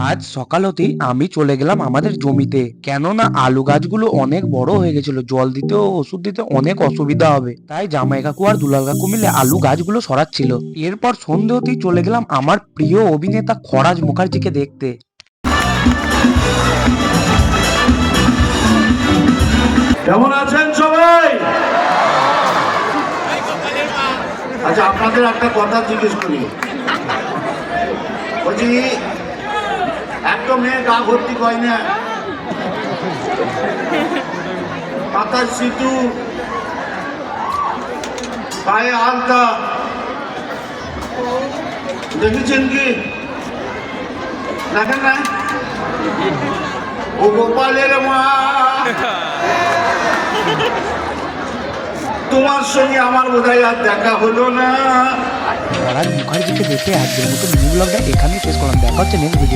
আজ সকাল হতেই আমি চলে গেলাম আমাদের জমিতে, কেননা আলু গাছগুলো অনেক বড় হয়ে গেছিল, জল দিতে ও ওষুধ দিতে অনেক অসুবিধা হবে। তাই জামাই কাকু আর দুলাল কাকু মিলে আলু গাছগুলো সরাচ্ছিল। এরপর সন্ধে হতেই চলে গেলাম আমার প্রিয় অভিনেতা খরাজ মুখার্জিকে দেখতে। কেমন আছেন সবাই? আচ্ছা, আপনাদের একটা কথা জিজ্ঞেস করি। বলছি, একটা মেয়ে গা ভর্তি কয় না, মাথার সিটু, পায়ে আলতা, দেখেছেন কি? দেখেন না? ও গোপালের মা, তোমার সঙ্গে আমার বোধহয় আর দেখা হলো না। খরাজ মুখার্জিকে দেখে আজকের মতো মিনি ব্লগটা এখানেই শেষ করলাম। দেখা হচ্ছে নেক্সট ভিডিও।